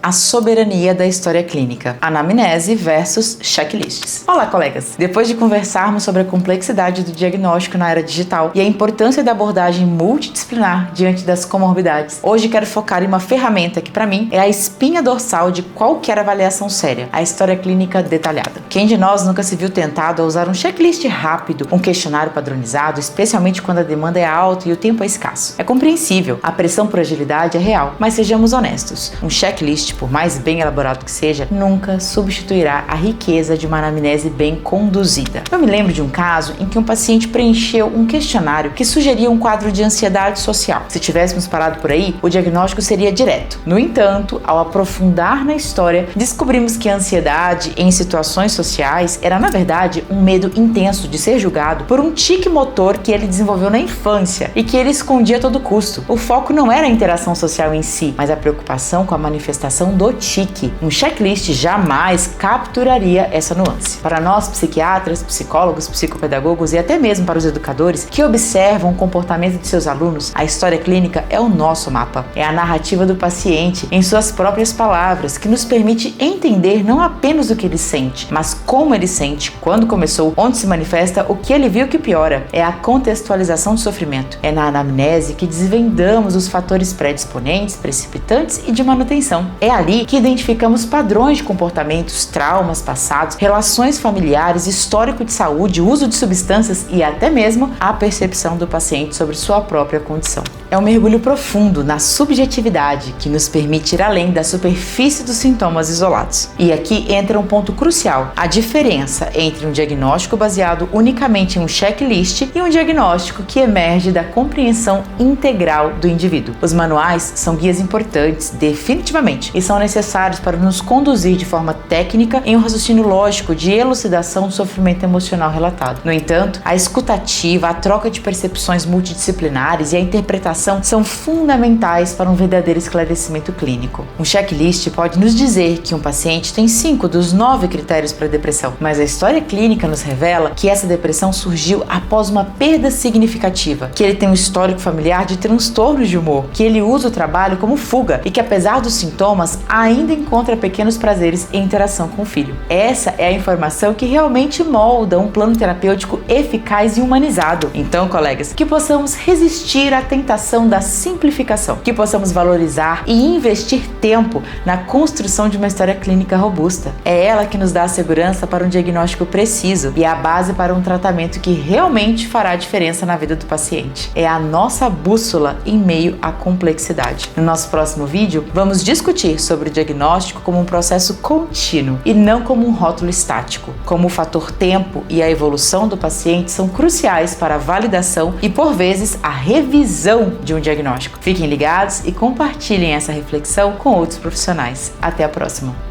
A soberania da história clínica, anamnese versus checklists. Olá, colegas! Depois de conversarmos sobre a complexidade do diagnóstico na era digital e a importância da abordagem multidisciplinar diante das comorbidades, hoje quero focar em uma ferramenta que, para mim, é a espinha dorsal de qualquer avaliação séria, a história clínica detalhada. Quem de nós nunca se viu tentado a usar um checklist rápido, um questionário padronizado, especialmente quando a demanda é alta e o tempo é escasso? É compreensível, a pressão por agilidade é real, mas sejamos honestos, um checklist, por mais bem elaborado que seja, nunca substituirá a riqueza de uma anamnese bem conduzida. Eu me lembro de um caso em que um paciente preencheu um questionário que sugeria um quadro de ansiedade social. Se tivéssemos parado por aí, o diagnóstico seria direto. No entanto, ao aprofundar na história, descobrimos que a ansiedade em situações sociais era, na verdade, um medo intenso de ser julgado por um tique motor que ele desenvolveu na infância e que ele escondia a todo custo. O foco não era a interação social em si, mas a preocupação com a manifestação do tique. Um checklist jamais capturaria essa nuance. Para nós, psiquiatras, psicólogos, psicopedagogos e até mesmo para os educadores que observam o comportamento de seus alunos, a história clínica é o nosso mapa. É a narrativa do paciente, em suas próprias palavras, que nos permite entender não apenas o que ele sente, mas como ele sente, quando começou, onde se manifesta, o que ele viu que piora. É a contextualização do sofrimento. É na anamnese que desvendamos os fatores predisponentes, precipitantes e de manutenção. É ali que identificamos padrões de comportamentos, traumas passados, relações familiares, histórico de saúde, uso de substâncias e até mesmo a percepção do paciente sobre sua própria condição. É um mergulho profundo na subjetividade que nos permite ir além da superfície dos sintomas isolados. E aqui entra um ponto crucial: a diferença entre um diagnóstico baseado unicamente em um checklist e um diagnóstico que emerge da compreensão integral do indivíduo. Os manuais são guias importantes, definitivamente, e são necessários para nos conduzir de forma técnica em um raciocínio lógico de elucidação do sofrimento emocional relatado. No entanto, a escutativa, a troca de percepções multidisciplinares e a interpretação são fundamentais para um verdadeiro esclarecimento clínico. Um checklist pode nos dizer que um paciente tem 5 dos 9 critérios para depressão, mas a história clínica nos revela que essa depressão surgiu após uma perda significativa, que ele tem um histórico familiar de transtornos de humor, que ele usa o trabalho como fuga e que, apesar dos sintomas, ainda encontra pequenos prazeres em interação com o filho. Essa é a informação que realmente molda um plano terapêutico eficaz e humanizado. Então, colegas, que possamos resistir à tentação da simplificação, que possamos valorizar e investir tempo na construção de uma história clínica robusta. É ela que nos dá a segurança para um diagnóstico preciso e a base para um tratamento que realmente fará a diferença na vida do paciente. É a nossa bússola em meio à complexidade. No nosso próximo vídeo, vamos discutir sobre o diagnóstico como um processo contínuo e não como um rótulo estático. Como o fator tempo e a evolução do paciente são cruciais para a validação e, por vezes, a revisão de um diagnóstico. Fiquem ligados e compartilhem essa reflexão com outros profissionais. Até a próxima!